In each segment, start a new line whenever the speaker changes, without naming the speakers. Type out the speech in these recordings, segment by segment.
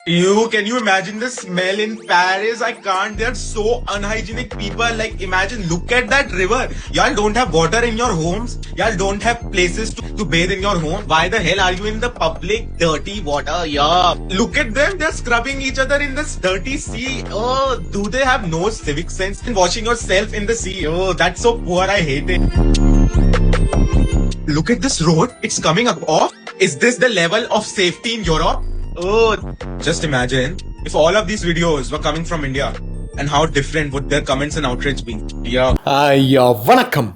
Can you imagine the smell in Paris? I can't. They're so unhygienic people. Like, imagine, look at that river. Y'all don't have water in your homes. Y'all don't have places to bathe in your home. Why the hell are you in the public dirty water? Yeah. Look at them. They're scrubbing each other in this dirty sea. Oh, do they have no civic sense in washing yourself in the sea? Oh, that's so poor. I hate it. Look at this road. It's coming up off. Is this the level of safety in Europe? Oh, just imagine if all of these videos were coming from India and how different would their comments and outrage be.
വണക്കം.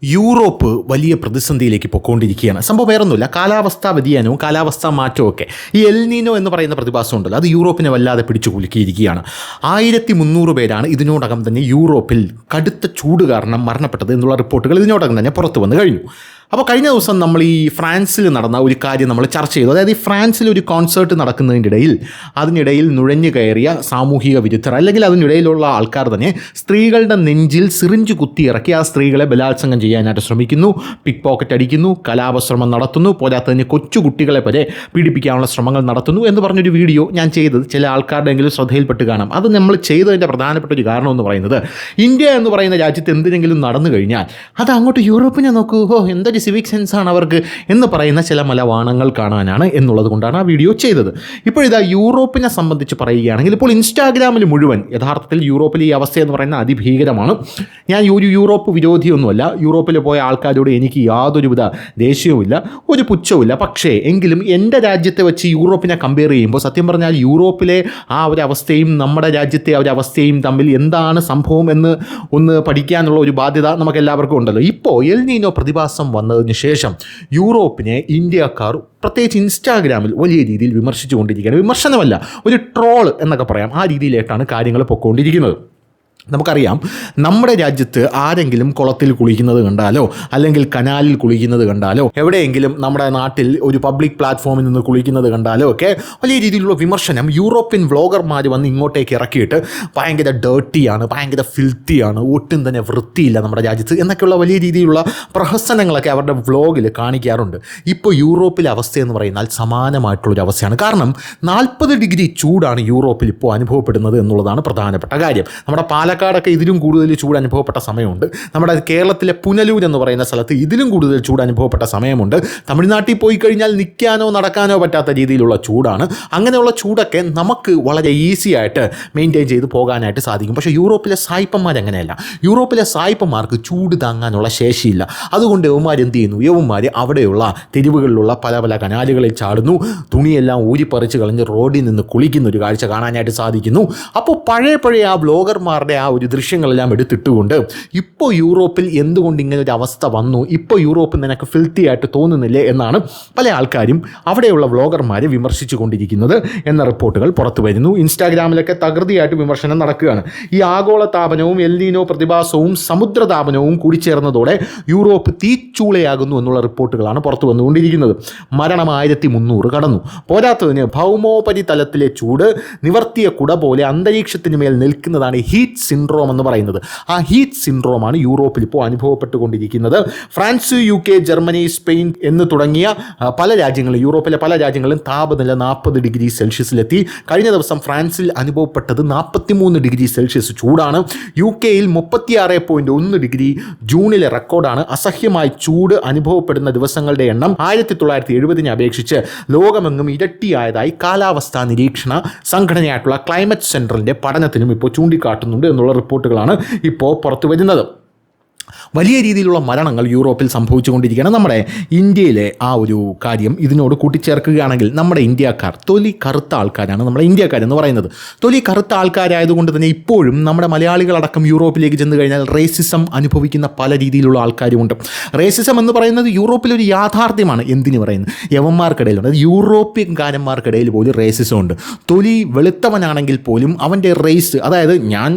Europe വലിയ പ്രതിസന്ധിയിലേക്ക് പൊയ്ക്കൊണ്ടിരിക്കുകയാണ്. സംഭവം വേറൊന്നുമില്ല, കാലാവസ്ഥാ വ്യതിയാനവും കാലാവസ്ഥാ മാറ്റവും ഒക്കെ. ഈ എൽ നീനോ എന്ന് പറയുന്ന പ്രതിഭാസം ഉണ്ടല്ലോ, അത് യൂറോപ്പിനെ വല്ലാതെ പിടിച്ചു കുലുക്കിയിരിക്കുകയാണ്. 1300 പേരാണ് ഇതിനോടകം തന്നെ യൂറോപ്പിൽ കടുത്ത ചൂട് കാരണം മരണപ്പെട്ടത് എന്നുള്ള റിപ്പോർട്ടുകൾ ഇതിനോടകം തന്നെ പുറത്തു വന്നു കഴിഞ്ഞു. അപ്പോൾ കഴിഞ്ഞ ദിവസം നമ്മൾ ഈ ഫ്രാൻസിൽ നടന്ന ഒരു കാര്യം നമ്മൾ ചർച്ച ചെയ്തു. അതായത് ഈ ഫ്രാൻസിൽ ഒരു കോൺസേർട്ട് അതിനിടയിൽ നുഴഞ്ഞു കയറിയ സാമൂഹിക വിരുദ്ധർ, അല്ലെങ്കിൽ അതിനിടയിലുള്ള ആൾക്കാർ തന്നെ സ്ത്രീകളുടെ നെഞ്ചിൽ സിറിഞ്ച് കുത്തിയിറക്കി ആ സ്ത്രീകളെ ബലാത്സംഗം ചെയ്യാനായിട്ട് ശ്രമിക്കുന്നു, പിക്ക് പോക്കറ്റ് അടിക്കുന്നു, കലാപശ്രമം നടത്തുന്നു, പോരാത്തതിന് കൊച്ചുകുട്ടികളെ വരെ പീഡിപ്പിക്കാനുള്ള ശ്രമങ്ങൾ നടത്തുന്നു എന്ന് പറഞ്ഞൊരു വീഡിയോ ഞാൻ ചെയ്തത് ചില ആൾക്കാരുടെയെങ്കിലും ശ്രദ്ധയിൽപ്പെട്ട് കാണാം. അത് നമ്മൾ ചെയ്തതിൻ്റെ പ്രധാനപ്പെട്ട ഒരു കാരണം എന്ന് പറയുന്നത്, ഇന്ത്യ എന്ന് പറയുന്ന രാജ്യത്ത് എന്തിനെങ്കിലും നടന്നു കഴിഞ്ഞാൽ അത് അങ്ങോട്ട് യൂറോപ്പിനെ നോക്കൂ, എന്തൊരു സിവിക് സെൻസാണ് അവർക്ക് എന്ന് പറയുന്ന ചില മലവാണങ്ങൾ കാണാനാണ് എന്നുള്ളത് കൊണ്ടാണ് ആ വീഡിയോ ചെയ്തത്. ഇപ്പോഴിതാ യൂറോപ്പിനെ സംബന്ധിച്ച് പറയുകയാണെങ്കിൽ ഇപ്പോൾ ഇൻസ്റ്റാഗ്രാമിൽ മുഴുവൻ യഥാർത്ഥത്തിൽ യൂറോപ്പിലെ ഈ അവസ്ഥ എന്ന് പറയുന്നത് അതിഭീകരമാണ്. ഞാൻ ഒരു യൂറോപ്പ് വിരോധിയൊന്നുമല്ല. യൂറോപ്പിൽ പോയ ആൾക്കാരോട് എനിക്ക് യാതൊരുവിധ ദേഷ്യവുമില്ല, ഒരു പുച്ഛവുമില്ല. പക്ഷേ എങ്കിലും എൻ്റെ രാജ്യത്തെ വെച്ച് യൂറോപ്പിനെ കമ്പയർ ചെയ്യുമ്പോൾ സത്യം പറഞ്ഞാൽ യൂറോപ്പിലെ ആ ഒരു അവസ്ഥയും നമ്മുടെ രാജ്യത്തെ ആ ഒരു അവസ്ഥയും തമ്മിൽ എന്താണ് സംഭവം എന്ന് ഒന്ന് പഠിക്കാനുള്ള ഒരു ബാധ്യത നമുക്ക് എല്ലാവർക്കും ഉണ്ടല്ലോ. ഇപ്പോൾ എൽ നീനോ പ്രതിഭാസം വന്നതിന് ശേഷം യൂറോപ്പിനെ ഇന്ത്യക്കാർ പ്രത്യേകിച്ച് ഇൻസ്റ്റാഗ്രാമിൽ വലിയ രീതിയിൽ വിമർശിച്ചു കൊണ്ടിരിക്കുകയാണ്. വിമർശനമല്ല, ഒരു ട്രോൾ എന്നൊക്കെ പറയാം, ആ രീതിയിലേക്കാണ് കാര്യങ്ങൾ പൊയ്ക്കൊണ്ടിരിക്കുന്നത്. നമുക്കറിയാം, നമ്മുടെ രാജ്യത്ത് ആരെങ്കിലും കുളത്തിൽ കുളിക്കുന്നത് കണ്ടാലോ അല്ലെങ്കിൽ കനാലിൽ കുളിക്കുന്നത് കണ്ടാലോ, എവിടെയെങ്കിലും നമ്മുടെ നാട്ടിൽ ഒരു പബ്ലിക് പ്ലാറ്റ്ഫോമിൽ നിന്ന് കുളിക്കുന്നത് കണ്ടാലോ ഒക്കെ വലിയ രീതിയിലുള്ള വിമർശനം യൂറോപ്യൻ വ്ളോഗർമാർ വന്ന് ഇങ്ങോട്ടേക്ക് ഇറക്കിയിട്ട് ഭയങ്കര ഡേർട്ടിയാണ്, ഭയങ്കര ഫിൽത്തിയാണ്, ഒട്ടും തന്നെ വൃത്തിയില്ല നമ്മുടെ രാജ്യത്ത് എന്നൊക്കെയുള്ള വലിയ രീതിയിലുള്ള പ്രഹസനങ്ങളൊക്കെ അവരുടെ വ്ളോഗിൽ കാണിക്കാറുണ്ട്. ഇപ്പോൾ യൂറോപ്പിലെ അവസ്ഥയെന്ന് പറയുന്നാൽ സമാനമായിട്ടുള്ളൊരു അവസ്ഥയാണ്. കാരണം 40 ഡിഗ്രി ചൂടാണ് യൂറോപ്പിൽ ഇപ്പോൾ അനുഭവപ്പെടുന്നത് എന്നുള്ളതാണ് പ്രധാനപ്പെട്ട കാര്യം. നമ്മുടെ പാലക്കാടൊക്കെ ഇതിലും കൂടുതൽ ചൂട് അനുഭവപ്പെട്ട സമയമുണ്ട്. നമ്മുടെ കേരളത്തിലെ പുനലൂർ എന്ന് പറയുന്ന സ്ഥലത്ത് ഇതിലും കൂടുതൽ ചൂട് അനുഭവപ്പെട്ട സമയമുണ്ട്. തമിഴ്നാട്ടിൽ പോയി കഴിഞ്ഞാൽ നിൽക്കാനോ നടക്കാനോ പറ്റാത്ത രീതിയിലുള്ള ചൂടാണ്. അങ്ങനെയുള്ള ചൂടൊക്കെ നമുക്ക് വളരെ ഈസി ആയിട്ട് മെയിൻറ്റെയിൻ ചെയ്ത് പോകാനായിട്ട് സാധിക്കും. പക്ഷേ യൂറോപ്പിലെ സായിപ്പന്മാർ അങ്ങനെയല്ല. യൂറോപ്പിലെ സായിപ്പന്മാർക്ക് ചൂട് താങ്ങാനുള്ള ശേഷിയില്ല. അതുകൊണ്ട് യവന്മാർ എന്ത് ചെയ്യുന്നു? യവന്മാർ അവിടെയുള്ള തെരുവുകളിലുള്ള പല പല കനാലുകളിൽ ചാടുന്നു, തുണിയെല്ലാം ഊരിപ്പറിച്ച് കളഞ്ഞ് റോഡിൽ നിന്ന് കുളിക്കുന്ന ഒരു കാഴ്ച കാണാനായിട്ട് സാധിക്കുന്നു. അപ്പോൾ പഴയ ആ ബ്ലോഗർമാരുടെ ആ ഒരു ദൃശ്യങ്ങളെല്ലാം എടുത്തിട്ടുകൊണ്ട് ഇപ്പോൾ യൂറോപ്പിൽ എന്തുകൊണ്ട് ഇങ്ങനെ ഒരു അവസ്ഥ വന്നു, ഇപ്പോൾ യൂറോപ്പ് നിനക്ക് ഫിൽത്തി ആയിട്ട് തോന്നുന്നില്ലേ എന്നാണ് പല ആൾക്കാരും അവിടെയുള്ള വ്ളോഗർമാരെ വിമർശിച്ചു കൊണ്ടിരിക്കുന്നത് എന്ന റിപ്പോർട്ടുകൾ പുറത്തു വരുന്നു. ഇൻസ്റ്റാഗ്രാമിലൊക്കെ തകൃതിയായിട്ട് വിമർശനം നടക്കുകയാണ്. ഈ ആഗോളതാപനവും എൽ നീനോ പ്രതിഭാസവും സമുദ്രതാപനവും കൂടിച്ചേർന്നതോടെ യൂറോപ്പ് തീച്ചൂളയാകുന്നു എന്നുള്ള റിപ്പോർട്ടുകളാണ് പുറത്തു വന്നുകൊണ്ടിരിക്കുന്നത്. മരണം 1300 കടന്നു. പോരാത്തതിന് ഭൗമോപരിതലത്തിലെ ചൂട് നിവർത്തിയ കുട പോലെ അന്തരീക്ഷത്തിന് മേൽ നിൽക്കുന്നതാണ് ഹീറ്റ് സിൻഡ്രോം എന്ന് പറയുന്നത്. ആ ഹീറ്റ് സിൻഡ്രോമാണ് യൂറോപ്പിൽ ഇപ്പോൾ അനുഭവപ്പെട്ടുകൊണ്ടിരിക്കുന്നത്. ഫ്രാൻസ്, UK, ജർമ്മനി, സ്പെയിൻ എന്ന് തുടങ്ങിയ പല രാജ്യങ്ങളും, യൂറോപ്പിലെ പല രാജ്യങ്ങളും താപനില 40 ഡിഗ്രി സെൽഷ്യസിലെത്തി. കഴിഞ്ഞ ദിവസം ഫ്രാൻസിൽ അനുഭവപ്പെട്ടത് 43 ഡിഗ്രി സെൽഷ്യസ് ചൂടാണ്. UK-യിൽ 36.1 ഡിഗ്രി ജൂണിലെ റെക്കോർഡാണ്. അസഹ്യമായി ചൂട് അനുഭവപ്പെടുന്ന ദിവസങ്ങളുടെ എണ്ണം 1970 അപേക്ഷിച്ച് ലോകമെങ്ങും ഇരട്ടിയായതായി കാലാവസ്ഥാ നിരീക്ഷണ സംഘടനയായിട്ടുള്ള ക്ലൈമറ്റ് സെൻറ്ററിൻ്റെ പഠനത്തിനും ഇപ്പോൾ ചൂണ്ടിക്കാട്ടുന്നുണ്ട് എന്നുള്ള റിപ്പോർട്ടുകളാണ് ഇപ്പോൾ പുറത്തു വരുന്നത്. വലിയ രീതിയിലുള്ള മരണങ്ങൾ യൂറോപ്പിൽ സംഭവിച്ചുകൊണ്ടിരിക്കുകയാണ്. നമ്മുടെ ഇന്ത്യയിലെ ആ ഒരു കാര്യം ഇതിനോട് കൂട്ടിച്ചേർക്കുകയാണെങ്കിൽ നമ്മുടെ ഇന്ത്യക്കാർ തൊലി കറുത്ത ആൾക്കാരാണ്. നമ്മുടെ ഇന്ത്യക്കാരെന്ന് പറയുന്നത് തൊലി കറുത്ത ആൾക്കാരായതുകൊണ്ട് തന്നെ ഇപ്പോഴും നമ്മുടെ മലയാളികളടക്കം യൂറോപ്പിലേക്ക് ചെന്ന് കഴിഞ്ഞാൽ റേസിസം അനുഭവിക്കുന്ന പല രീതിയിലുള്ള ആൾക്കാരുമുണ്ട്. റേസിസം എന്ന് പറയുന്നത് യൂറോപ്പിലൊരു യാഥാർത്ഥ്യമാണ്. എന്തിനു പറയുന്നത്? യവന്മാർക്കിടയിലുണ്ട്, യൂറോപ്യൻകാരന്മാർക്കിടയിൽ പോലും റേസിസം ഉണ്ട്. തൊലി വെളുത്തവനാണെങ്കിൽ പോലും അവൻ്റെ റേസ്, അതായത് ഞാൻ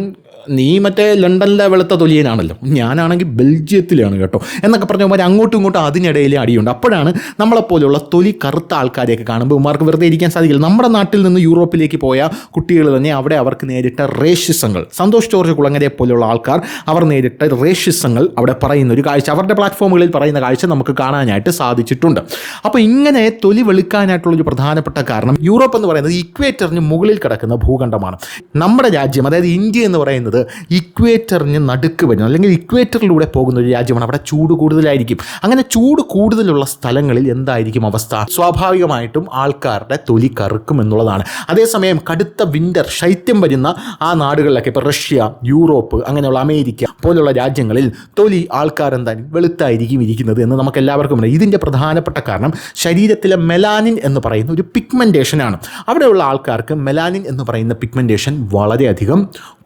നീ മറ്റേ ലണ്ടനിലെ വെളുത്ത തൊലിയനാണല്ലോ, ഞാനാണെങ്കിൽ ബെൽജിയത്തിലാണ് കേട്ടോ എന്നൊക്കെ പറഞ്ഞ ഉമാർ അങ്ങോട്ടും ഇങ്ങോട്ടും അതിനിടയിൽ അടിയുണ്ട്. അപ്പോഴാണ് നമ്മളെപ്പോലുള്ള തൊലി കറുത്ത ആൾക്കാരെയൊക്കെ കാണുമ്പോൾ ഉമാർക്ക് വെറുതെ ഇരിക്കാൻ സാധിക്കില്ല. നമ്മുടെ നാട്ടിൽ നിന്ന് യൂറോപ്പിലേക്ക് പോയ കുട്ടികൾ തന്നെ അവിടെ അവർക്ക് നേരിട്ട റേഷിസങ്ങൾ, സന്തോഷ് ജോർജ് കുളങ്ങരെ പോലെയുള്ള ആൾക്കാർ അവർ നേരിട്ട റേഷിസങ്ങൾ അവിടെ പറയുന്ന ഒരു കാഴ്ച, അവരുടെ പ്ലാറ്റ്ഫോമുകളിൽ പറയുന്ന കാഴ്ച നമുക്ക് കാണാനായിട്ട് സാധിച്ചിട്ടുണ്ട്. അപ്പോൾ ഇങ്ങനെ തൊലി വെളുക്കാനായിട്ടുള്ളൊരു പ്രധാനപ്പെട്ട കാരണം യൂറോപ്പ് എന്ന് പറയുന്നത് ഇക്വേറ്ററിന് മുകളിൽ കിടക്കുന്ന ഭൂഖണ്ഡമാണ്. നമ്മുടെ രാജ്യം, അതായത് ഇന്ത്യ എന്ന് പറയുന്നത് ഇക്വേറ്ററിന് നടുക്ക് വരുന്ന അല്ലെങ്കിൽ ഇക്വേറ്ററിലൂടെ പോകുന്ന ഒരു രാജ്യമാണ്. അവിടെ ചൂട് കൂടുതലായിരിക്കും. അങ്ങനെ ചൂട് കൂടുതലുള്ള സ്ഥലങ്ങളിൽ എന്തായിരിക്കും അവസ്ഥ? സ്വാഭാവികമായിട്ടും ആൾക്കാരുടെ തൊലി കറുക്കും എന്നുള്ളതാണ്. അതേസമയം കടുത്ത വിൻ്റർ, ശൈത്യം വരുന്ന ആ നാടുകളിലൊക്കെ, ഇപ്പോൾ റഷ്യ, യൂറോപ്പ്, അങ്ങനെയുള്ള അമേരിക്ക പോലുള്ള രാജ്യങ്ങളിൽ തൊലി ആൾക്കാർ എന്തായാലും വെളുത്തായിരിക്കും ഇരിക്കുന്നത് എന്ന് നമുക്ക് എല്ലാവർക്കും അറിയാം. ഇതിൻ്റെ പ്രധാനപ്പെട്ട കാരണം ശരീരത്തിലെ മെലാനിൻ എന്ന് പറയുന്ന ഒരു പിഗ്മെൻറ്റേഷനാണ്. അവിടെയുള്ള ആൾക്കാർക്ക് മെലാനിൻ എന്ന് പറയുന്ന പിഗ്മെൻറ്റേഷൻ വളരെയധികം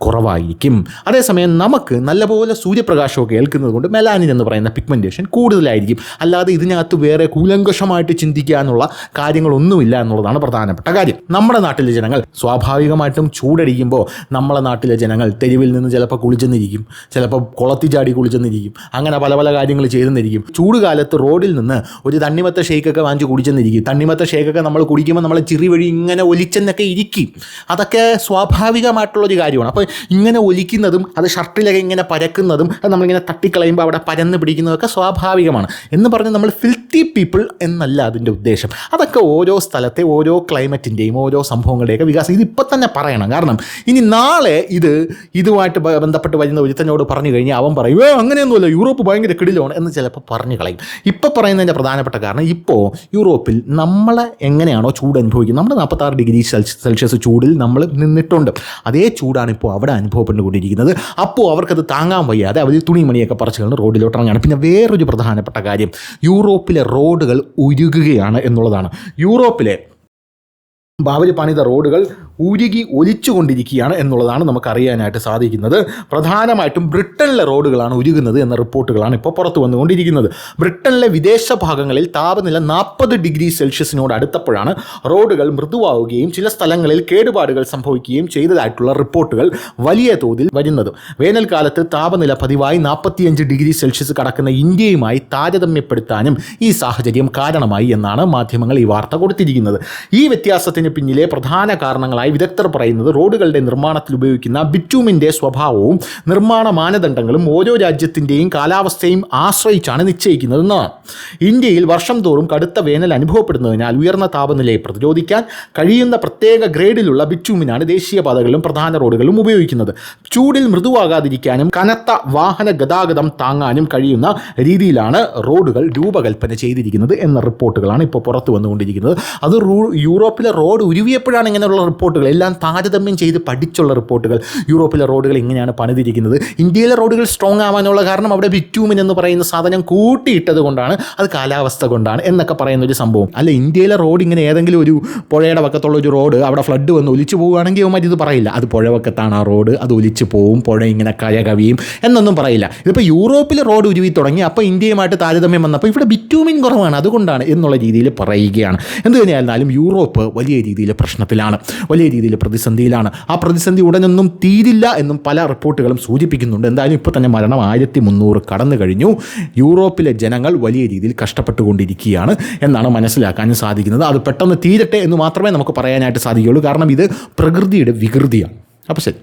കുറവായിരിക്കും. അതേസമയം നമുക്ക് നല്ലപോലെ സൂര്യപ്രകാശമൊക്കെ ഏൽക്കുന്നത് കൊണ്ട് മെലാനിൻ എന്ന് പറയുന്ന പിഗ്മെൻറ്റേഷൻ കൂടുതലായിരിക്കും. അല്ലാതെ ഇതിനകത്ത് വേറെ കൂലങ്കഷമായിട്ട് ചിന്തിക്കാനുള്ള കാര്യങ്ങളൊന്നുമില്ല എന്നുള്ളതാണ് പ്രധാനപ്പെട്ട കാര്യം. നമ്മുടെ നാട്ടിലെ ജനങ്ങൾ സ്വാഭാവികമായിട്ടും ചൂടടിക്കുമ്പോൾ നമ്മളെ നാട്ടിലെ ജനങ്ങൾ തെരുവിൽ നിന്ന് ചിലപ്പോൾ കുളിച്ചെന്നിരിക്കും, ചിലപ്പോൾ കുളത്തിൽ ചാടി കുളിച്ചെന്നിരിക്കും, അങ്ങനെ പല പല കാര്യങ്ങൾ ചെയ്തെന്നിരിക്കും. ചൂടുകാലത്ത് റോഡിൽ നിന്ന് ഒരു തണ്ണിമത്ത ഷേക്കൊക്കെ വാങ്ങിച്ച് കുടിച്ചെന്നിരിക്കും. തണ്ണിമത്ത ഷേക്കൊക്കെ നമ്മൾ കുടിക്കുമ്പോൾ നമ്മളെ ചിറി വഴി ഇങ്ങനെ ഒലിച്ചെന്നൊക്കെ ഇരിക്കും. അതൊക്കെ സ്വാഭാവികമായിട്ടുള്ളൊരു കാര്യമാണ്. അപ്പോൾ ഇങ്ങനെ ഒലിക്കുന്നതും അത് ഷർട്ടിലൊക്കെ ഇങ്ങനെ പരക്കുന്നതും അത് നമ്മളിങ്ങനെ തട്ടിക്കളയുമ്പോൾ അവിടെ പരന്ന് പിടിക്കുന്നതൊക്കെ സ്വാഭാവികമാണ്. എന്ന് പറഞ്ഞ് നമ്മൾ ഫിൽത്തി പീപ്പിൾ എന്നല്ല അതിൻ്റെ ഉദ്ദേശം. അതൊക്കെ ഓരോ സ്ഥലത്തെ ഓരോ ക്ലൈമറ്റിൻ്റെയും ഓരോ സംഭവങ്ങളുടെയൊക്കെ വികാസം. ഇതിപ്പോൾ തന്നെ പറയണം. കാരണം ഇനി നാളെ ഇതുമായിട്ട് ബന്ധപ്പെട്ട് വരുന്ന ഒരുത്തനോട് പറഞ്ഞു കഴിഞ്ഞാൽ അവൻ പറയും അങ്ങനെയൊന്നുമല്ല, യൂറോപ്പ് ഭയങ്കര കിടിലാണ് എന്ന് ചിലപ്പോൾ പറഞ്ഞു കളയും. ഇപ്പോൾ പറയുന്നതിൻ്റെ പ്രധാനപ്പെട്ട കാരണം ഇപ്പോൾ യൂറോപ്പിൽ നമ്മളെ എങ്ങനെയാണോ ചൂട് അനുഭവിക്കുന്നത്, നമ്മുടെ 46 ഡിഗ്രി സെൽഷ്യസ് ചൂടിൽ നമ്മൾ നിന്നിട്ടുണ്ട്. അതേ ചൂടാണ് ഇപ്പോൾ അവിടെ അനുഭവപ്പെട്ടുകൊണ്ടിരിക്കുന്നത്. അപ്പോൾ അവർക്കത് താങ്ങാൻ വയ്യാതെ അവർ തുണിമണിയൊക്കെ പറിച്ച് കളഞ്ഞ് റോഡിലോട്ട് ഇറങ്ങുകയാണ്. പിന്നെ വേറൊരു പ്രധാനപ്പെട്ട കാര്യം, യൂറോപ്പിലെ റോഡുകൾ ഉരുകുകയാണ് എന്നുള്ളതാണ്. യൂറോപ്പിലെ അവർ പണിത റോഡുകൾ ഉരുകി ഒലിച്ചുകൊണ്ടിരിക്കുകയാണ് എന്നുള്ളതാണ് നമുക്കറിയാനായിട്ട് സാധിക്കുന്നത്. പ്രധാനമായിട്ടും ബ്രിട്ടനിലെ റോഡുകളാണ് ഉരുകുന്നത് എന്ന റിപ്പോർട്ടുകളാണ് ഇപ്പോൾ പുറത്തു വന്നുകൊണ്ടിരിക്കുന്നത്. ബ്രിട്ടനിലെ വിദേശ ഭാഗങ്ങളിൽ താപനില 40 ഡിഗ്രി സെൽഷ്യസിനോട് അടുത്തപ്പോഴാണ് റോഡുകൾ മൃദുവാവുകയും ചില സ്ഥലങ്ങളിൽ കേടുപാടുകൾ സംഭവിക്കുകയും ചെയ്തതായിട്ടുള്ള റിപ്പോർട്ടുകൾ വലിയ തോതിൽ വരുന്നത്. വേനൽക്കാലത്ത് താപനില പതിവായി 45 ഡിഗ്രി സെൽഷ്യസ് കടക്കുന്ന ഇന്ത്യയുമായി താരതമ്യപ്പെടുത്താനും ഈ സാഹചര്യം കാരണമായി എന്നാണ് മാധ്യമങ്ങൾ ഈ വാർത്ത കൊടുത്തിരിക്കുന്നത്. ഈ വ്യത്യാസത്തിന് പിന്നിലെ പ്രധാന കാരണങ്ങളായി വിദഗ്ധർ പറയുന്നത് റോഡുകളുടെ നിർമ്മാണത്തിൽ ഉപയോഗിക്കുന്ന ബിറ്റൂമിൻ്റെ സ്വഭാവവും നിർമ്മാണ മാനദണ്ഡങ്ങളും ഓരോ രാജ്യത്തിൻ്റെയും കാലാവസ്ഥയും ആശ്രയിച്ചാണ് നിശ്ചയിക്കുന്നതെന്നാണ്. ഇന്ത്യയിൽ വർഷം തോറും കടുത്ത വേനൽ അനുഭവപ്പെടുന്നതിനാൽ ഉയർന്ന താപനിലയെ പ്രതിരോധിക്കാൻ കഴിയുന്ന പ്രത്യേക ഗ്രേഡിലുള്ള ബിറ്റൂമിനാണ് ദേശീയപാതകളിലും പ്രധാന റോഡുകളിലും ഉപയോഗിക്കുന്നത്. ചൂടിൽ മൃദുവാകാതിരിക്കാനും കനത്ത വാഹന ഗതാഗതം താങ്ങാനും കഴിയുന്ന രീതിയിലാണ് റോഡുകൾ രൂപകൽപ്പന ചെയ്തിരിക്കുന്നത് എന്ന റിപ്പോർട്ടുകളാണ് ഇപ്പോൾ പുറത്തു വന്നുകൊണ്ടിരിക്കുന്നത്. അത് യൂറോപ്പിലെ റോഡ് ഉരുവിയപ്പോഴാണ് ഇങ്ങനെയുള്ള റിപ്പോർട്ടുകൾ എല്ലാം താരതമ്യം ചെയ്ത് പഠിച്ചുള്ള റിപ്പോർട്ടുകൾ. യൂറോപ്പിലെ റോഡുകൾ ഇങ്ങനെയാണ് പണിതിരിക്കുന്നത്. ഇന്ത്യയിലെ റോഡുകൾ സ്ട്രോങ് ആവാനുള്ള കാരണം അവിടെ ബിറ്റൂമിൻ എന്ന് പറയുന്ന സാധനം കൂട്ടിയിട്ടത് കൊണ്ടാണ്, അത് കാലാവസ്ഥ കൊണ്ടാണ് എന്നൊക്കെ പറയുന്ന ഒരു സംഭവം. അല്ല, ഇന്ത്യയിലെ റോഡ് ഇങ്ങനെ ഏതെങ്കിലും ഒരു പുഴയുടെ വക്കത്തുള്ള ഒരു റോഡ് അവിടെ ഫ്ലഡ് വന്ന് ഒലിച്ചു പോവുകയാണെങ്കിൽ അവന്മാർ ഇത് പറയില്ല, അത് പുഴ വക്കത്താണ് ആ റോഡ്, അത് ഒലിച്ചു പോവും, പുഴ ഇങ്ങനെ കര കവിയും എന്നൊന്നും പറയില്ല. ഇതിപ്പോൾ യൂറോപ്പിലെ റോഡ് ഉരുവി തുടങ്ങി, അപ്പോൾ ഇന്ത്യയുമായിട്ട് താരതമ്യം വന്നപ്പോൾ ഇവിടെ ബിറ്റൂമിൻ കുറവാണ് അതുകൊണ്ടാണ് എന്നുള്ള രീതിയിൽ പറയുകയാണ്. എന്ത് തന്നെയായിരുന്നാലും യൂറോപ്പ് വലിയ രീതിയിൽ പ്രശ്നത്തിലാണ്, വലിയ രീതിയിൽ പ്രതിസന്ധിയിലാണ്. ആ പ്രതിസന്ധി ഉടനൊന്നും തീരില്ല എന്നും പല റിപ്പോർട്ടുകളും സൂചിപ്പിക്കുന്നുണ്ട്. എന്തായാലും ഇപ്പോൾ തന്നെ മരണം 1300 കടന്നു കഴിഞ്ഞു. യൂറോപ്പിലെ ജനങ്ങൾ വലിയ രീതിയിൽ കഷ്ടപ്പെട്ടുകൊണ്ടിരിക്കുകയാണ് എന്നാണ് മനസ്സിലാക്കാൻ സാധിക്കുന്നത്. അത് പെട്ടെന്ന് തീരട്ടെ എന്ന് മാത്രമേ നമുക്ക് പറയാനായിട്ട് സാധിക്കുകയുള്ളൂ. കാരണം ഇത് പ്രകൃതിയുടെ വികൃതിയാണ്. അപ്പോൾ ശരി.